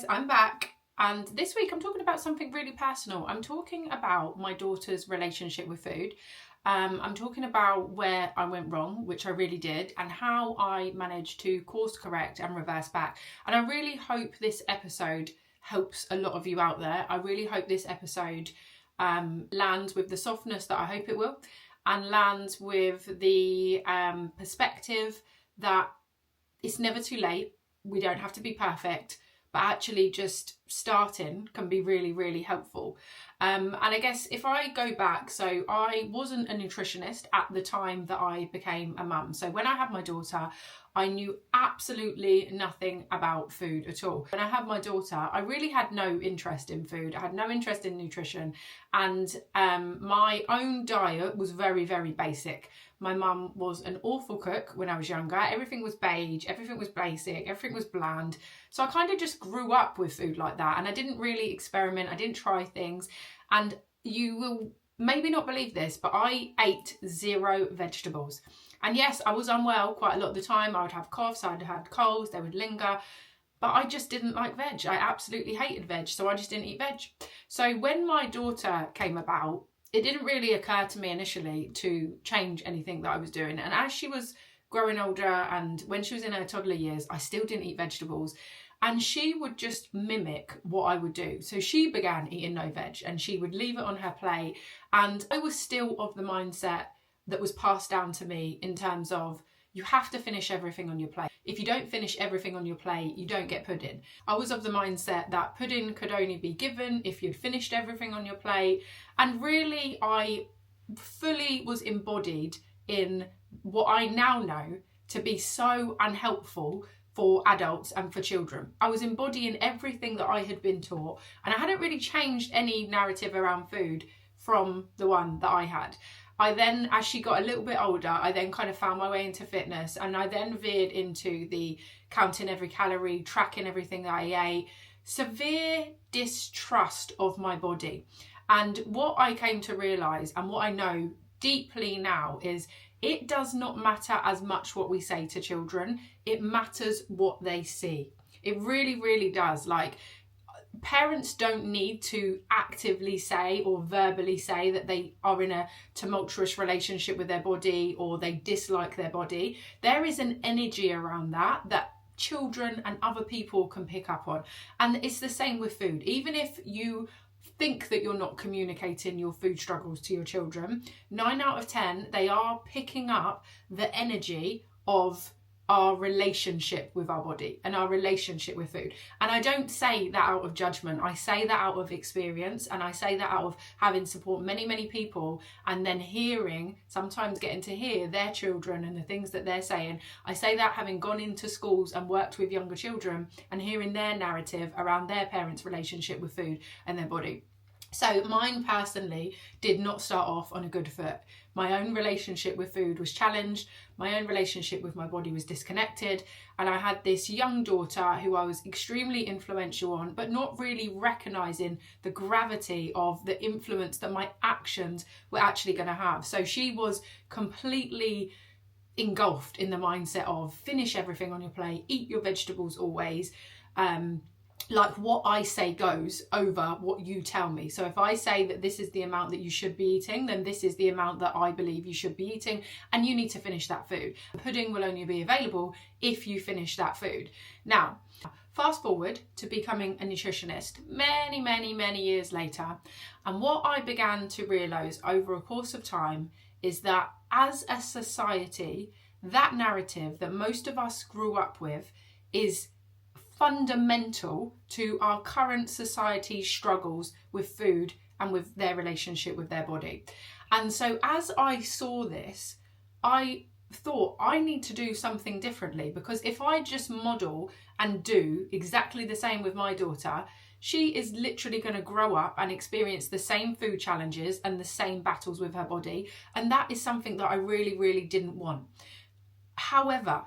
guys, I'm back, and this week I'm talking about something really personal. I'm talking about my daughter's relationship with food. I'm talking about where I went wrong, which I really did, and how I managed to course correct and reverse back. And I really hope this episode helps a lot of you out there. I really hope this episode lands with the softness that I hope it will, and lands with the perspective that it's never too late. We don't have to be perfect, but actually just starting can be really, really helpful. And I guess if I go back, so I wasn't a nutritionist at the time that I became a mum. So when I had my daughter, I knew absolutely nothing about food at all. When I had my daughter, I really had no interest in food. I had no interest in nutrition, and my own diet was very, very basic. My mum was an awful cook when I was younger. Everything was beige, everything was basic, everything was bland. So I kind of just grew up with food like that, and I didn't really experiment. I didn't try things. And you will maybe not believe this, but I ate 0 vegetables. And yes, I was unwell quite a lot of the time. I would have coughs, I'd had colds, they would linger. But I just didn't like veg. I absolutely hated veg, so I just didn't eat veg. So when my daughter came about, it didn't really occur to me initially to change anything that I was doing. And as she was growing older and when she was in her toddler years, I still didn't eat vegetables. And she would just mimic what I would do. So she began eating no veg and she would leave it on her plate. And I was still of the mindset that was passed down to me in terms of you have to finish everything on your plate. If you don't finish everything on your plate, you don't get pudding. I was of the mindset that pudding could only be given if you'd finished everything on your plate. And really, I fully was embodied in what I now know to be so unhelpful for adults and for children. I was embodying everything that I had been taught, and I hadn't really changed any narrative around food from the one that I had. I then, as she got a little bit older, I then kind of found my way into fitness, and I then veered into the counting every calorie, tracking everything that I ate, severe distrust of my body. And what I came to realise, and what I know deeply now, is it does not matter as much what we say to children. It matters what they see. It really, really does. Like, parents don't need to actively say or verbally say that they are in a tumultuous relationship with their body or they dislike their body. There is an energy around that children and other people can pick up on. And it's the same with food. Even if you think that you're not communicating your food struggles to your children, 9 out of 10, they are picking up the energy of our relationship with our body and our relationship with food. And I don't say that out of judgment. I say that out of experience, and I say that out of having support many, many people, and then sometimes getting to hear their children and the things that they're saying. I say that having gone into schools and worked with younger children and hearing their narrative around their parents' relationship with food and their body. So mine personally did not start off on a good foot. My own relationship with food was challenged. My own relationship with my body was disconnected. And I had this young daughter who I was extremely influential on, but not really recognising the gravity of the influence that my actions were actually going to have. So she was completely engulfed in the mindset of finish everything on your plate, eat your vegetables always. Like what I say goes over what you tell me. So if I say that this is the amount that you should be eating, then this is the amount that I believe you should be eating, and you need to finish that food. Pudding will only be available if you finish that food. Now, fast forward to becoming a nutritionist many, many, many years later. And what I began to realise over a course of time is that as a society, that narrative that most of us grew up with is fundamental to our current society's struggles with food and with their relationship with their body. And so as I saw this, I thought I need to do something differently, because if I just model and do exactly the same with my daughter, she is literally going to grow up and experience the same food challenges and the same battles with her body. And that is something that I really, really didn't want. However,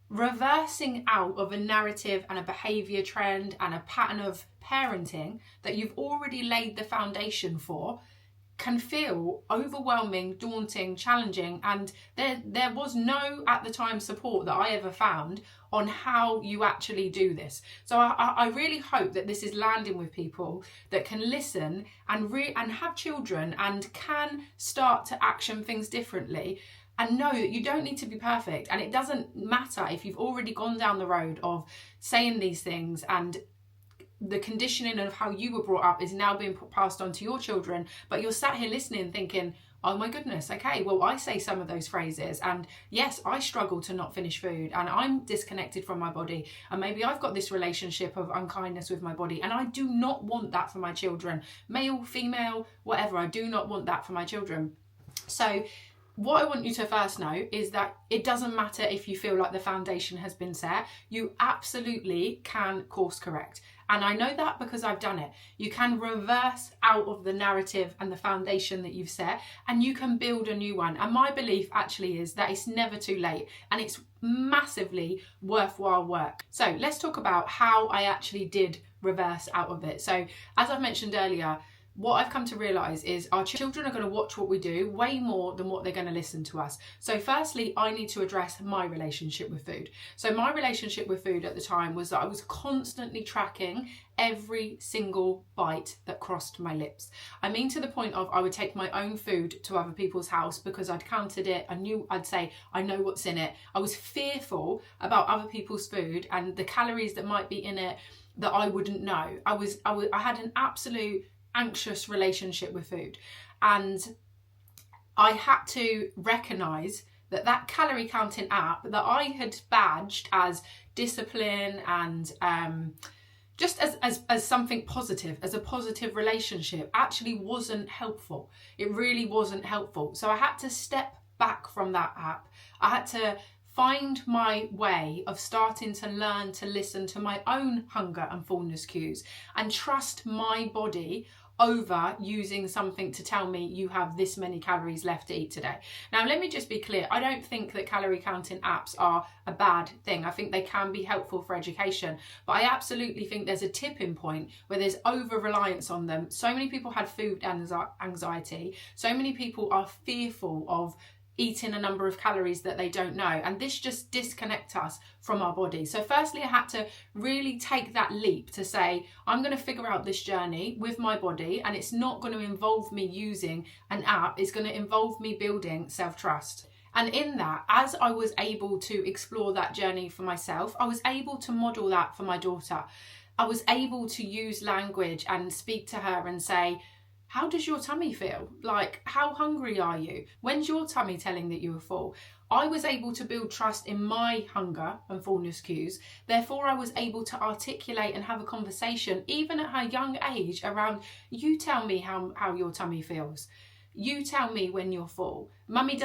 reversing out of a narrative and a behaviour trend and a pattern of parenting that you've already laid the foundation for can feel overwhelming, daunting, challenging, and there was no, at the time, support that I ever found on how you actually do this. So I really hope that this is landing with people that can listen and have children and can start to action things differently, and know that you don't need to be perfect, and it doesn't matter if you've already gone down the road of saying these things, and the conditioning of how you were brought up is now being passed on to your children, but you're sat here listening thinking, oh my goodness, okay, well, I say some of those phrases, and yes, I struggle to not finish food, and I'm disconnected from my body, and maybe I've got this relationship of unkindness with my body, and I do not want that for my children, male, female, whatever. I do not want that for my children. So what I want you to first know is that it doesn't matter if you feel like the foundation has been set. You absolutely can course correct. And I know that because I've done it. You can reverse out of the narrative and the foundation that you've set, and you can build a new one. And my belief actually is that it's never too late, and it's massively worthwhile work. So let's talk about how I actually did reverse out of it. So as I've mentioned earlier, what I've come to realise is our children are going to watch what we do way more than what they're going to listen to us. So firstly, I need to address my relationship with food. So my relationship with food at the time was that I was constantly tracking every single bite that crossed my lips. I mean, to the point of I would take my own food to other people's house because I'd counted it. I'd say, I know what's in it. I was fearful about other people's food and the calories that might be in it that I wouldn't know. I had an absolute anxious relationship with food, and I had to recognize that calorie counting app that I had badged as discipline and just as something positive, as a positive relationship, actually wasn't helpful. It really wasn't helpful. So I had to step back from that app. I had to find my way of starting to learn to listen to my own hunger and fullness cues and trust my body over using something to tell me you have this many calories left to eat today. Now, let me just be clear. I don't think that calorie counting apps are a bad thing. I think they can be helpful for education, but I absolutely think there's a tipping point where there's over reliance on them. So many people had food anxiety. So many people are fearful of eating a number of calories that they don't know, and this just disconnects us from our body. So firstly, I had to really take that leap to say, I'm going to figure out this journey with my body, and it's not going to involve me using an app. It's going to involve me building self-trust. And in that, as I was able to explore that journey for myself, I was able to model that for my daughter. I was able to use language and speak to her and say, how does your tummy feel? Like, how hungry are you? When's your tummy telling that you are full? I was able to build trust in my hunger and fullness cues. Therefore, I was able to articulate and have a conversation, even at her young age, around, you tell me how your tummy feels. You tell me when you're full. Mummy's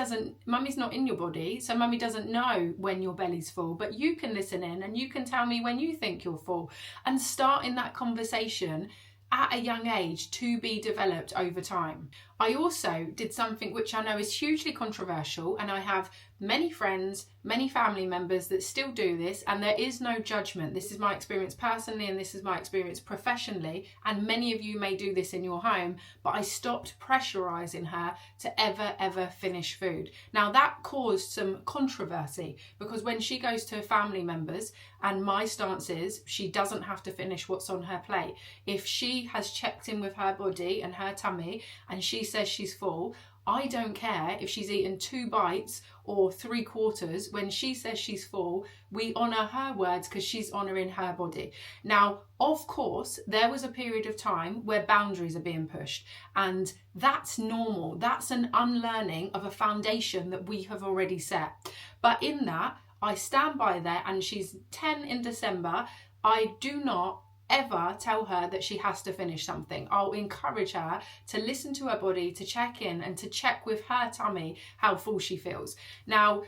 not in your body, so mummy doesn't know when your belly's full, but you can listen in and you can tell me when you think you're full, and start in that conversation at a young age to be developed over time. I also did something which I know is hugely controversial, and I have many friends, many family members that still do this, and there is no judgment. This is my experience personally, and this is my experience professionally, and many of you may do this in your home, but I stopped pressurizing her to ever finish food. Now that caused some controversy, because when she goes to family members, and my stance is she doesn't have to finish what's on her plate. If she has checked in with her body and her tummy and she says she's full, I don't care if she's eaten 2 bites or 3/4. When she says she's full, we honour her words because she's honouring her body. Now, of course, there was a period of time where boundaries are being pushed, and that's normal. That's an unlearning of a foundation that we have already set. But in that, I stand by that, and she's 10 in December. I do not ever tell her that she has to finish something. I'll encourage her to listen to her body, to check in and to check with her tummy how full she feels. Now,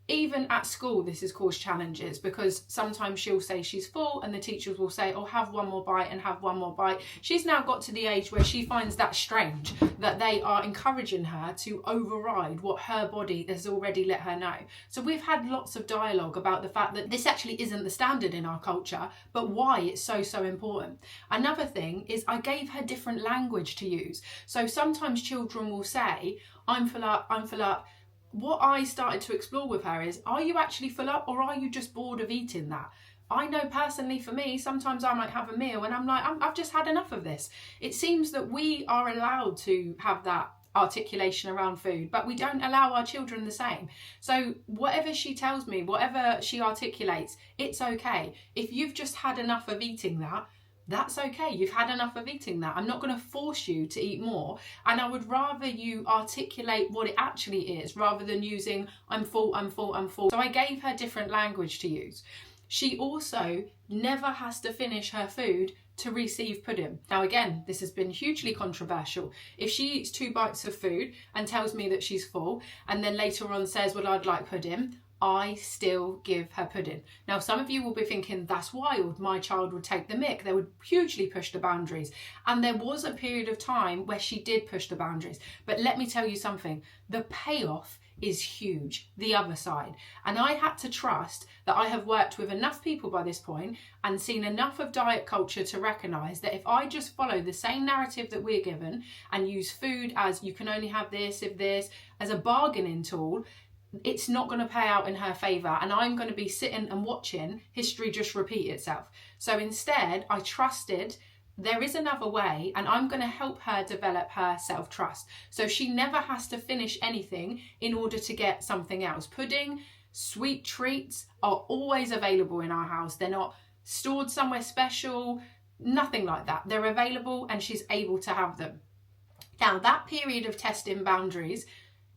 Even at school, this has caused challenges because sometimes she'll say she's full and the teachers will say, oh, have one more bite and have one more bite. She's now got to the age where she finds that strange, that they are encouraging her to override what her body has already let her know. So we've had lots of dialogue about the fact that this actually isn't the standard in our culture, but why it's so important. Another thing is I gave her different language to use. So sometimes children will say, I'm full up, I'm full up. What I started to explore with her is, are you actually full up or are you just bored of eating that? I know personally for me, sometimes I might have a meal and I'm like, I've just had enough of this. It seems that we are allowed to have that articulation around food, but we don't allow our children the same. So whatever she tells me, whatever she articulates, it's okay. If you've just had enough of eating that, that's okay. You've had enough of eating that. I'm not going to force you to eat more. And I would rather you articulate what it actually is rather than using I'm full, I'm full, I'm full. So I gave her different language to use. She also never has to finish her food to receive pudding. Now again, this has been hugely controversial. If she eats 2 bites of food and tells me that she's full and then later on says, well, I'd like pudding, I still give her pudding. Now, some of you will be thinking, that's wild. My child would take the mick. They would hugely push the boundaries. And there was a period of time where she did push the boundaries. But let me tell you something. The payoff is huge, the other side. And I had to trust that I have worked with enough people by this point and seen enough of diet culture to recognise that if I just follow the same narrative that we're given and use food as you can only have this, if this, as a bargaining tool, it's not going to pay out in her favour and I'm going to be sitting and watching history just repeat itself. So instead, I trusted there is another way and I'm going to help her develop her self-trust. So she never has to finish anything in order to get something else. Pudding, sweet treats are always available in our house. They're not stored somewhere special, nothing like that. They're available and she's able to have them. Now, that period of testing boundaries,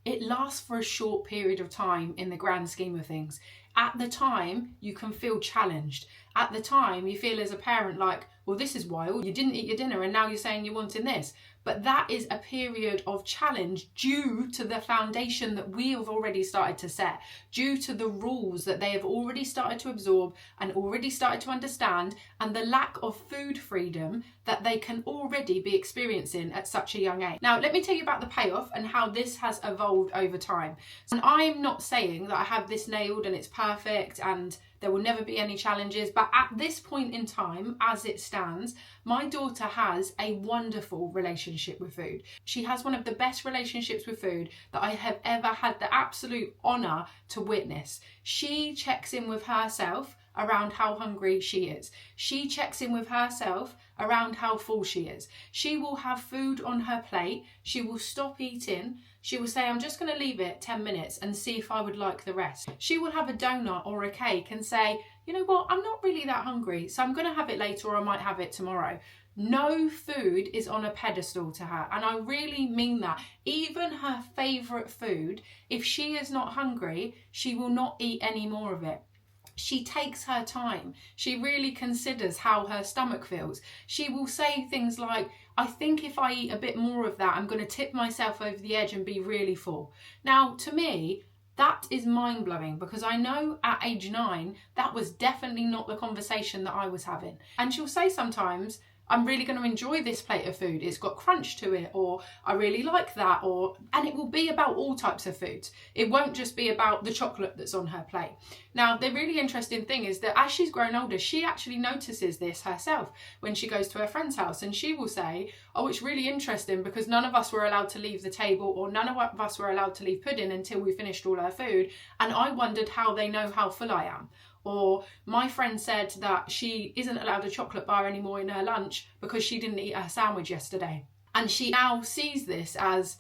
it lasts for a short period of time in the grand scheme of things. At the time, you can feel challenged. At the time, you feel as a parent like, well, this is wild. You didn't eat your dinner and now you're saying you're wanting this. But that is a period of challenge due to the foundation that we have already started to set, due to the rules that they have already started to absorb and already started to understand, and the lack of food freedom that they can already be experiencing at such a young age. Now, let me tell you about the payoff and how this has evolved over time. And I'm not saying that I have this nailed and it's perfect and there will never be any challenges, but at this point in time, as it stands, my daughter has a wonderful relationship with food. She has one of the best relationships with food that I have ever had the absolute honour to witness. She checks in with herself around how hungry she is. She checks in with herself around how full she is. She will have food on her plate. She will stop eating. She will say, I'm just going to leave it 10 minutes and see if I would like the rest. She will have a donut or a cake and say, you know what, I'm not really that hungry, so I'm going to have it later or I might have it tomorrow. No food is on a pedestal to her. And I really mean that. Even her favourite food, if she is not hungry, she will not eat any more of it. She takes her time. She really considers how her stomach feels. She will say things like, I think if I eat a bit more of that, I'm going to tip myself over the edge and be really full. Now, to me, that is mind-blowing because I know at age 9, that was definitely not the conversation that I was having. And she'll say sometimes, I'm really going to enjoy this plate of food. It's got crunch to it, or I really like that, and it will be about all types of foods. It won't just be about the chocolate that's on her plate. Now, the really interesting thing is that as she's grown older, she actually notices this herself when she goes to her friend's house, and she will say, oh, it's really interesting because none of us were allowed to leave the table, or none of us were allowed to leave pudding until we finished all our food, and I wondered how they know how full I am. Or my friend said that she isn't allowed a chocolate bar anymore in her lunch because she didn't eat her sandwich yesterday. And she now sees this as,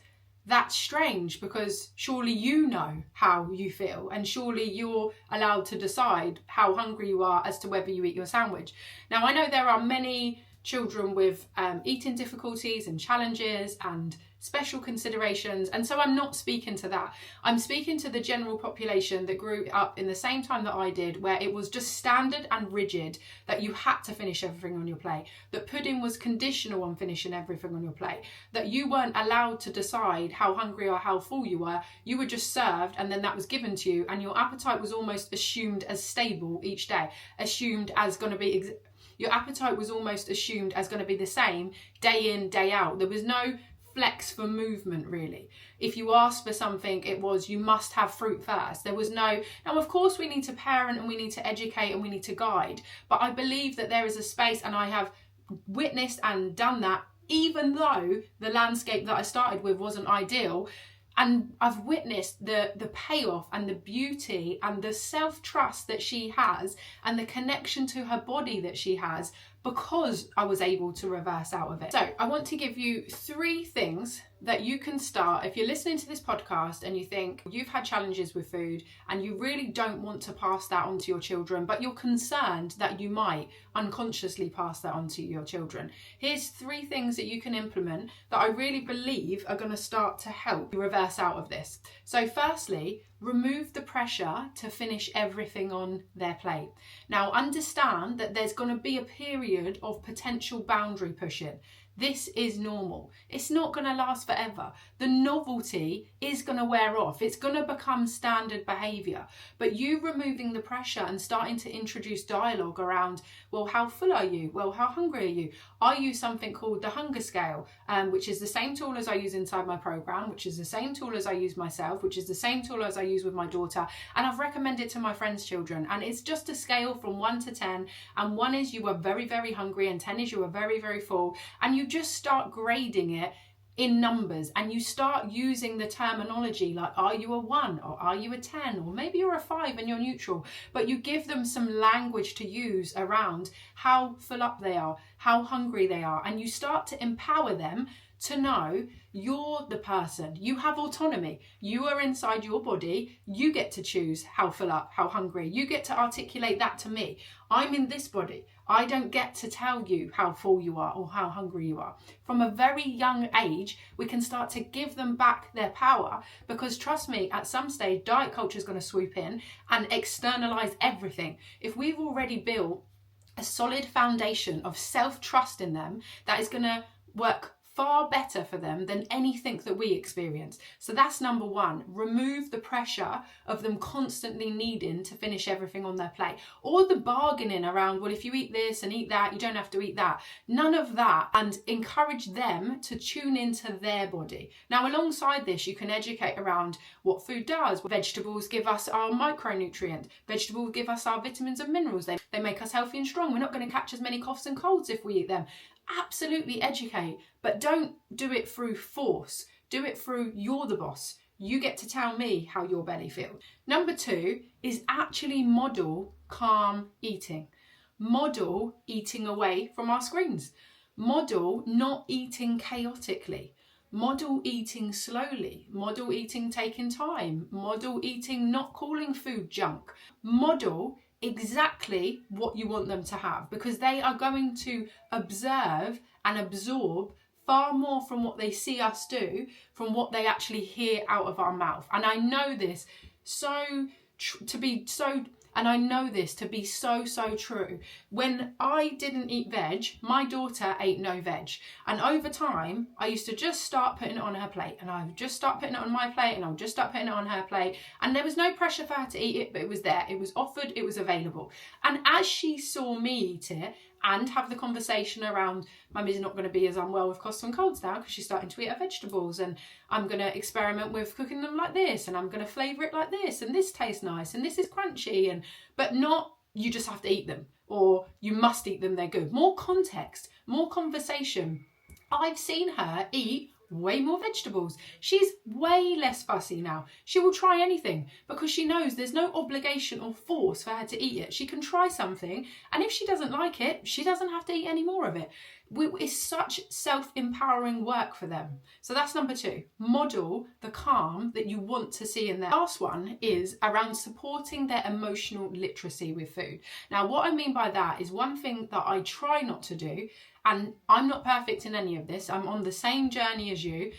that's strange because surely you know how you feel and surely you're allowed to decide how hungry you are as to whether you eat your sandwich. Now, I know there are many children with eating difficulties and challenges and special considerations. And so I'm not speaking to that. I'm speaking to the general population that grew up in the same time that I did, where it was just standard and rigid that you had to finish everything on your plate, that pudding was conditional on finishing everything on your plate, that you weren't allowed to decide how hungry or how full you were. You were just served and then that was given to you, and your appetite was almost assumed as stable each day, assumed as going to be your appetite was almost assumed as going to be the same day in, day out. There was no flex for movement, really. If you asked for something, it was, you must have fruit first. There was no, now of course we need to parent and we need to educate and we need to guide, but I believe that there is a space, and I have witnessed and done that, even though the landscape that I started with wasn't ideal. And I've witnessed the payoff and the beauty and the self-trust that she has and the connection to her body that she has, because I was able to reverse out of it. So I want to give you 3 things that you can start if you're listening to this podcast and you think you've had challenges with food and you really don't want to pass that on to your children, but you're concerned that you might unconsciously pass that on to your children. Here's 3 things that you can implement that I really believe are going to start to help you reverse out of this. So firstly, remove the pressure to finish everything on their plate. Now understand that there's going to be a period of potential boundary pushing. This is normal. It's not going to last forever. The novelty is going to wear off. It's going to become standard behaviour. But you removing the pressure and starting to introduce dialogue around, well, how full are you? Well, how hungry are you? I use something called the hunger scale, which is the same tool as I use inside my program, which is the same tool as I use myself, which is the same tool as I use with my daughter. And I've recommended it to my friends' children. And it's just a scale from 1 to 10. And 1 is you are very, very hungry, and 10 is you are very, very full. And you just start grading it in numbers, and you start using the terminology like, are you a 1 or are you a 10, or maybe you're a 5 and you're neutral, but you give them some language to use around how full up they are, how hungry they are, and you start to empower them to know you're the person. You have autonomy. You are inside your body. You get to choose how full up, how hungry. You get to articulate that to me. I'm in this body. I don't get to tell you how full you are or how hungry you are. From a very young age, we can start to give them back their power, because trust me, at some stage, diet culture is going to swoop in and externalize everything. If we've already built a solid foundation of self-trust in them, that is going to work far better for them than anything that we experience. So that's number 1. Remove the pressure of them constantly needing to finish everything on their plate, or the bargaining around, well, if you eat this and eat that, you don't have to eat that. None of that, and encourage them to tune into their body. Now, alongside this, you can educate around what food does. Vegetables give us our micronutrient. Vegetables give us our vitamins and minerals. They make us healthy and strong. We're not going to catch as many coughs and colds if we eat them. Absolutely educate, but don't do it through force. Do it through, you're the boss. You get to tell me how your belly feels. Number 2 is actually model calm eating. Model eating away from our screens. Model not eating chaotically. Model eating slowly. Model eating taking time. Model eating not calling food junk. Model exactly what you want them to have, because they are going to observe and absorb far more from what they see us do, from what they actually hear out of our mouth. And I know this to be so true. When I didn't eat veg, my daughter ate no veg. And over time, I used to just start putting it on her plate, and I would just start putting it on my plate, and I would just start putting it on her plate. And there was no pressure for her to eat it, but it was there. It was offered, it was available. And as she saw me eat it and have the conversation around, Mummy's not going to be as unwell with coughs and colds now because she's starting to eat her vegetables, and I'm going to experiment with cooking them like this, and I'm going to flavour it like this, and this tastes nice, and this is crunchy, but not you just have to eat them, or you must eat them, they're good. More context, more conversation. I've seen her eat way more vegetables. She's way less fussy now. She will try anything because she knows there's no obligation or force for her to eat it. She can try something, and if she doesn't like it, she doesn't have to eat any more of it. It's such self-empowering work for them. So that's number 2. Model the calm that you want to see in them. The last one is around supporting their emotional literacy with food. Now, what I mean by that is one thing that I try not to do, and I'm not perfect in any of this, I'm on the same journey as you.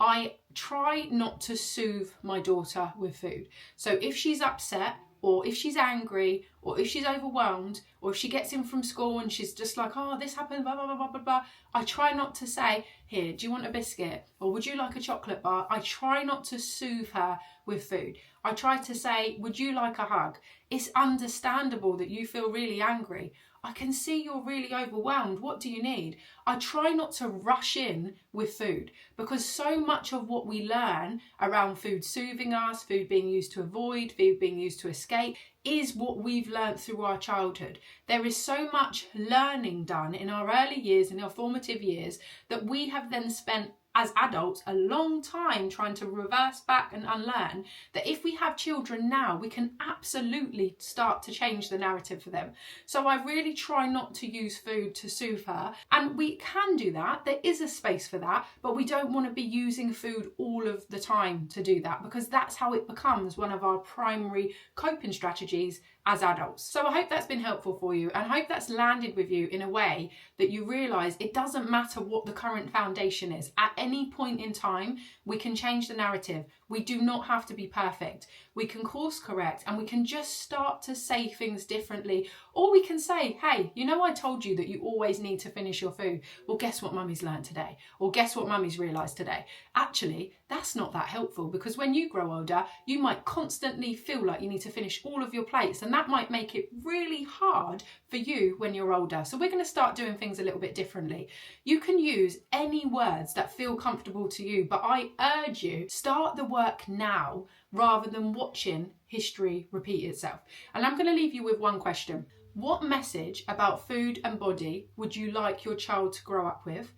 I try not to soothe my daughter with food. So if she's upset, or if she's angry, or if she's overwhelmed, or if she gets in from school and she's just like, oh, this happened, blah, blah, blah, blah, blah, blah, I try not to say, here, do you want a biscuit? Or would you like a chocolate bar? I try not to soothe her with food. I try to say, would you like a hug? It's understandable that you feel really angry. I can see you're really overwhelmed. What do you need? I try not to rush in with food, because so much of what we learn around food soothing us, food being used to avoid, food being used to escape, is what we've learned through our childhood. There is so much learning done in our early years, in our formative years, that we have then spent as adults a long time trying to reverse back and unlearn, that if we have children now, we can absolutely start to change the narrative for them. So I really try not to use food to soothe her, and we can do that. There is a space for that, but we don't want to be using food all of the time to do that, because that's how it becomes one of our primary coping strategies as adults. So I hope that's been helpful for you, and I hope that's landed with you in a way that you realise it doesn't matter what the current foundation is. At any point in time, we can change the narrative. We do not have to be perfect. We can course correct, and we can just start to say things differently. Or we can say, hey, you know, I told you that you always need to finish your food. Well, guess what mummy's learned today? Or guess what mummy's realised today? Actually, that's not that helpful, because when you grow older, you might constantly feel like you need to finish all of your plates, and that might make it really hard for you when you're older. So we're going to start doing things a little bit differently. You can use any words that feel comfortable to you, but I urge you, start the work now rather than watching history repeat itself. And I'm going to leave you with one question. What message about food and body would you like your child to grow up with?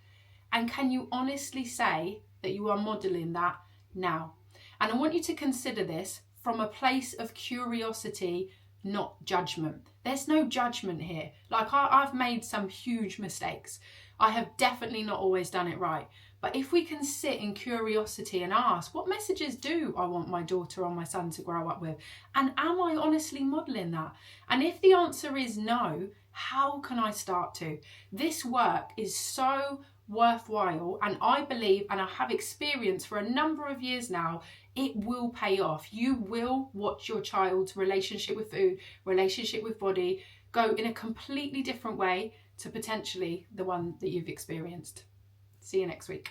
And can you honestly say that you are modelling that now? And I want you to consider this from a place of curiosity, not judgment. There's no judgment here. Like I've made some huge mistakes. I have definitely not always done it right. But if we can sit in curiosity and ask, what messages do I want my daughter or my son to grow up with? And am I honestly modelling that? And if the answer is no, how can I start to? This work is so worthwhile, and I believe, and I have experienced for a number of years now, it will pay off. You will watch your child's relationship with food, relationship with body go in a completely different way to potentially the one that you've experienced. See you next week.